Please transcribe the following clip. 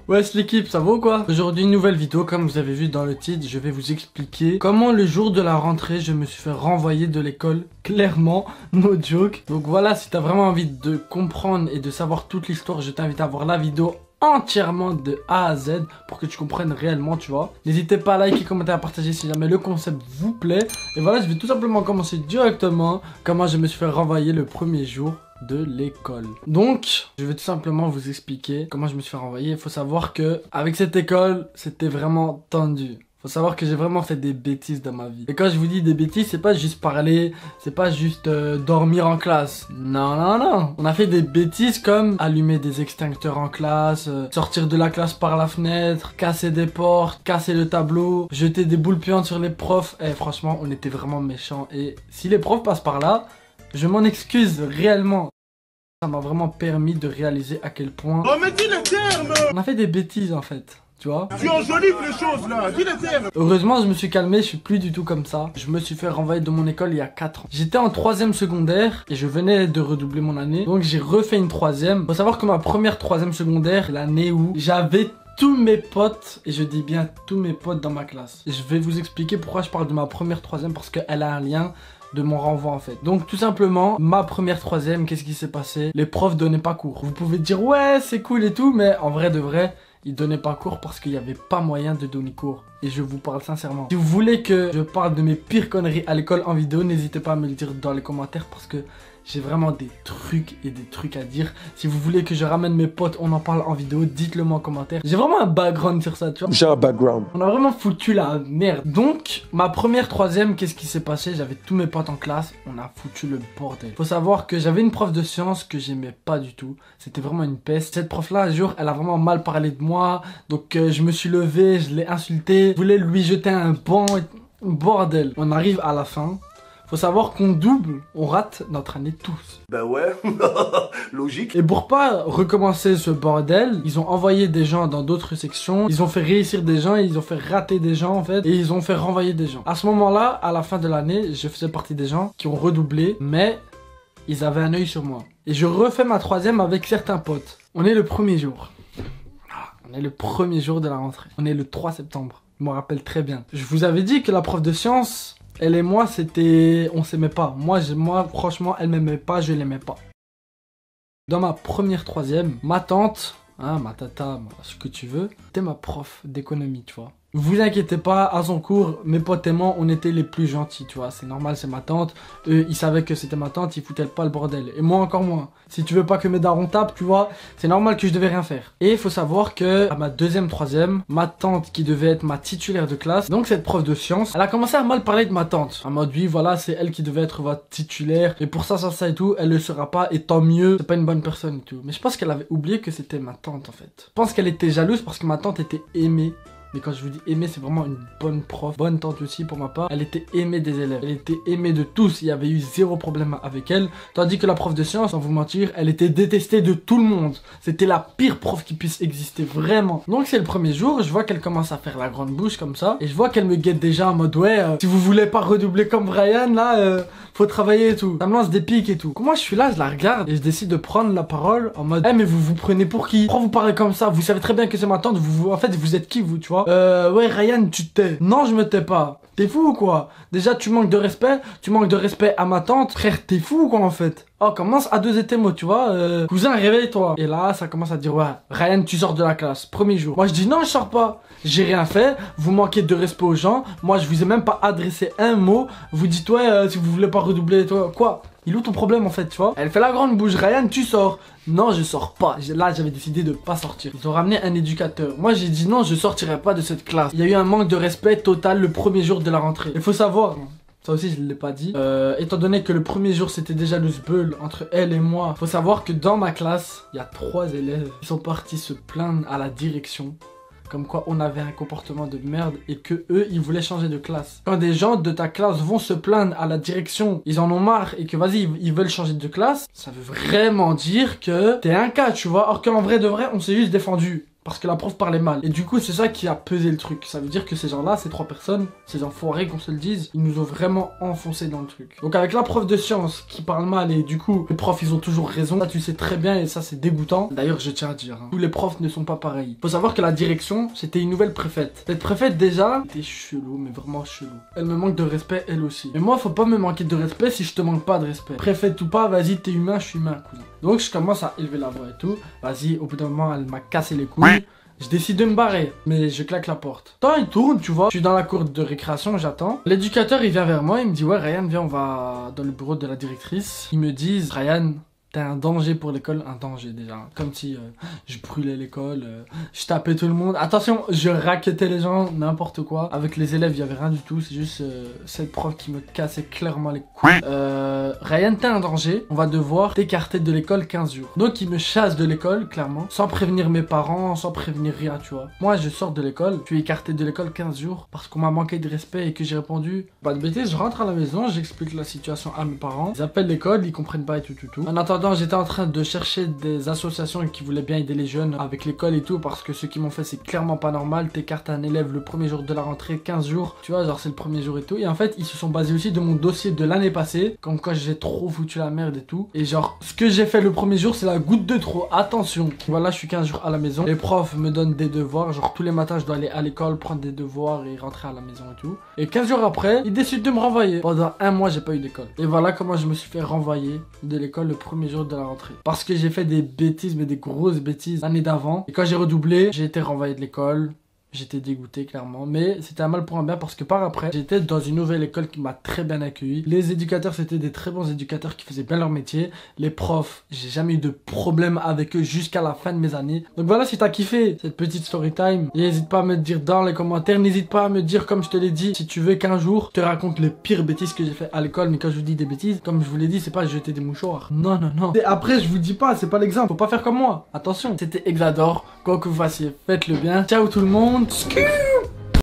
Wesh l'équipe, ça va ou quoi? Aujourd'hui une nouvelle vidéo, comme vous avez vu dans le titre, je vais vous expliquer comment le jour de la rentrée je me suis fait renvoyer de l'école, clairement, no joke. Donc voilà, si t'as vraiment envie de comprendre et de savoir toute l'histoire, je t'invite à voir la vidéo entièrement de A à Z pour que tu comprennes réellement, tu vois. N'hésitez pas à liker, commenter, à partager si jamais le concept vous plaît. Et voilà, je vais tout simplement commencer directement comment je me suis fait renvoyer le premier jour de l'école. Donc, je vais tout simplement vous expliquer comment je me suis fait renvoyer. Il faut savoir que avec cette école, c'était vraiment tendu. Faut savoir que j'ai vraiment fait des bêtises dans ma vie. Et quand je vous dis des bêtises, c'est pas juste parler, c'est pas juste dormir en classe. Non, non, non. On a fait des bêtises comme allumer des extincteurs en classe, sortir de la classe par la fenêtre, casser des portes, casser le tableau, jeter des boules puantes sur les profs. Eh, franchement, on était vraiment méchants. Et si les profs passent par là, je m'en excuse réellement. Ça m'a vraiment permis de réaliser à quel point... Oh mais dis les termes! On a fait des bêtises en fait. Tu vois, tu enjolives les choses là, dis les termes. Heureusement je me suis calmé, je suis plus du tout comme ça. Je me suis fait renvoyer de mon école il y a 4 ans. J'étais en 3ème secondaire et je venais de redoubler mon année. Donc j'ai refait une 3ème. Faut savoir que ma première 3ème secondaire, l'année où j'avais tous mes potes, et je dis bien tous mes potes dans ma classe. Et je vais vous expliquer pourquoi je parle de ma première 3ème, parce qu'elle a un lien de mon renvoi en fait. Donc tout simplement, ma première 3ème, qu'est-ce qui s'est passé? Les profs donnaient pas cours. Vous pouvez dire ouais c'est cool et tout, mais en vrai de vrai, ils donnaient pas cours parce qu'il n'y avait pas moyen de donner cours. Et je vous parle sincèrement. Si vous voulez que je parle de mes pires conneries à l'école en vidéo, n'hésitez pas à me le dire dans les commentaires parce que j'ai vraiment des trucs et des trucs à dire. Si vous voulez que je ramène mes potes, on en parle en vidéo, dites-le moi en commentaire. J'ai vraiment un background sur ça, tu vois. J'ai un background. On a vraiment foutu la merde. Donc, ma première 3ème, qu'est-ce qui s'est passé? J'avais tous mes potes en classe, on a foutu le bordel. Faut savoir que j'avais une prof de sciences que j'aimais pas du tout. C'était vraiment une peste. Cette prof-là, un jour, elle a vraiment mal parlé de moi. Donc, je me suis levé, je l'ai insulté. Je voulais lui jeter un banc. Bordel. On arrive à la fin. Faut savoir qu'on double, on rate notre année tous. Ben ouais, logique. Et pour pas recommencer ce bordel, ils ont envoyé des gens dans d'autres sections, ils ont fait réussir des gens, ils ont fait rater des gens en fait, et ils ont fait renvoyer des gens. À ce moment-là, à la fin de l'année, je faisais partie des gens qui ont redoublé, mais ils avaient un œil sur moi. Et je refais ma 3ème avec certains potes. On est le premier jour. On est le premier jour de la rentrée. On est le 3 septembre. Je me rappelle très bien. Je vous avais dit que la prof de sciences... Elle et moi, c'était... On s'aimait pas. Moi, franchement, elle m'aimait pas, je l'aimais pas. Dans ma première 3ème, ma tante, hein, ma tata, ce que tu veux, c'était ma prof d'économie, tu vois. Vous inquiétez pas, à son cours, mes potes et moi, on était les plus gentils, tu vois. C'est normal, c'est ma tante. Eux, ils savaient que c'était ma tante, ils foutaient pas le bordel. Et moi, encore moins. Si tu veux pas que mes darons tapent, tu vois, c'est normal que je devais rien faire. Et il faut savoir que, à ma 2ème, 3ème, ma tante, qui devait être ma titulaire de classe, donc cette prof de sciences, elle a commencé à mal parler de ma tante. En mode, oui, voilà, c'est elle qui devait être votre titulaire. Et pour ça et tout, elle le sera pas. Et tant mieux, c'est pas une bonne personne et tout. Mais je pense qu'elle avait oublié que c'était ma tante, en fait. Je pense qu'elle était jalouse parce que ma tante était aimée. Mais quand je vous dis aimée, c'est vraiment une bonne prof, bonne tante aussi pour ma part. Elle était aimée des élèves, elle était aimée de tous, il y avait eu 0 problème avec elle. Tandis que la prof de sciences, sans vous mentir, elle était détestée de tout le monde. C'était la pire prof qui puisse exister, vraiment. Donc c'est le premier jour, je vois qu'elle commence à faire la grande bouche comme ça. Et je vois qu'elle me guette déjà en mode ouais, si vous voulez pas redoubler comme Brian, là, faut travailler et tout. Ça me lance des pics et tout. Moi je suis là, je la regarde et je décide de prendre la parole en mode, eh mais vous vous prenez pour qui? Pourquoi vous parlez comme ça? Vous savez très bien que c'est ma tante, en fait vous êtes qui vous, tu vois? Ouais Ryan, tu te tais. Non, je me tais pas. T'es fou ou quoi? Déjà tu manques de respect à ma tante. Frère, t'es fou ou quoi en fait? Oh, commence à 2 étémots, tu vois. Cousin, réveille-toi. Et là, ça commence à dire, ouais, Ryan, tu sors de la classe. Premier jour. Moi, je dis, non, je sors pas. J'ai rien fait. Vous manquez de respect aux gens. Moi, je vous ai même pas adressé un mot. Vous dites, ouais, si vous voulez pas redoubler, toi, quoi? Il est où ton problème en fait, tu vois? Elle fait la grande bouche. Ryan, tu sors. Non, je sors pas. Là, j'avais décidé de pas sortir. Ils ont ramené un éducateur. Moi, j'ai dit non, je sortirai pas de cette classe. Il y a eu un manque de respect total le premier jour de la rentrée. Il faut savoir... Ça aussi je ne l'ai pas dit. Étant donné que le premier jour c'était déjà le sbeul entre elle et moi, faut savoir que dans ma classe, il y a 3 élèves qui sont partis se plaindre à la direction. Comme quoi on avait un comportement de merde et que eux ils voulaient changer de classe. Quand des gens de ta classe vont se plaindre à la direction, ils en ont marre et que vas-y ils veulent changer de classe, ça veut vraiment dire que t'es un cas, tu vois. Or qu'en vrai de vrai on s'est juste défendu. parce que la prof parlait mal. Et du coup, c'est ça qui a pesé le truc. Ça veut dire que ces gens-là, ces 3 personnes, ces enfoirés qu'on se le dise, ils nous ont vraiment enfoncé dans le truc. Donc avec la prof de sciences qui parle mal et du coup, les profs, ils ont toujours raison. Ça, tu sais très bien et ça, c'est dégoûtant. D'ailleurs, je tiens à dire, tous les profs ne sont pas pareils. Faut savoir que la direction, c'était une nouvelle préfète. Cette préfète, déjà, était chelou, mais vraiment chelou. Elle me manque de respect, elle aussi. Mais moi, faut pas me manquer de respect si je te manque pas de respect. Préfète ou pas, vas-y, t'es humain, je suis humain, cousin. Donc, je commence à élever la voix et tout. Vas-y, au bout d'un moment, elle m'a cassé les couilles. Je décide de me barrer, mais je claque la porte. Tant il tourne, tu vois, je suis dans la cour de récréation, j'attends. L'éducateur, il vient vers moi, il me dit, ouais, Ryan, viens, on va dans le bureau de la directrice. Ils me disent, Ryan, t'es un danger pour l'école, un danger déjà. Comme si je brûlais l'école, je tapais tout le monde. Attention, je raquettais les gens, n'importe quoi. Avec les élèves, il y avait rien du tout. C'est juste cette prof qui me cassait clairement les couilles. Ryan, t'es un danger. On va devoir t'écarter de l'école 15 jours. Donc, il me chasse de l'école, clairement. Sans prévenir mes parents, sans prévenir rien, tu vois. Moi, je sors de l'école. Je suis écarté de l'école 15 jours parce qu'on m'a manqué de respect et que j'ai répondu. Pas de bêtises, je rentre à la maison, j'explique la situation à mes parents. Ils appellent l'école, ils comprennent pas et tout. En attendant, j'étais en train de chercher des associations qui voulaient bien aider les jeunes avec l'école et tout, parce que ce qu'ils m'ont fait, c'est clairement pas normal. T'écartes un élève le premier jour de la rentrée, 15 jours, tu vois, genre c'est le premier jour et tout. Et en fait, ils se sont basés aussi de mon dossier de l'année passée, comme quoi j'ai trop foutu la merde et tout. Et genre, ce que j'ai fait le premier jour, c'est la goutte de trop. Attention, voilà, je suis 15 jours à la maison. Les profs me donnent des devoirs, genre tous les matins, je dois aller à l'école, prendre des devoirs et rentrer à la maison et tout. Et 15 jours après, ils décident de me renvoyer. Pendant un mois, j'ai pas eu d'école. Et voilà comment je me suis fait renvoyer de l'école le premier jour de la rentrée. Parce que j'ai fait des bêtises, mais des grosses bêtises l'année d'avant. Et quand j'ai redoublé, j'ai été renvoyé de l'école. J'étais dégoûté clairement, mais c'était un mal pour un bien parce que par après, j'étais dans une nouvelle école qui m'a très bien accueilli. Les éducateurs, c'était des très bons éducateurs qui faisaient bien leur métier. Les profs, j'ai jamais eu de problème avec eux jusqu'à la fin de mes années. Donc voilà, si t'as kiffé cette petite story time, n'hésite pas à me dire dans les commentaires, n'hésite pas à me dire, comme je te l'ai dit, si tu veux qu'un jour, je te raconte les pires bêtises que j'ai fait à l'école. Mais quand je vous dis des bêtises, comme je vous l'ai dit, c'est pas jeter des mouchoirs. Non. Et après, je vous dis pas, c'est pas l'exemple, faut pas faire comme moi. Attention, c'était Exador, quoi que vous fassiez, faites-le bien. Ciao tout le monde.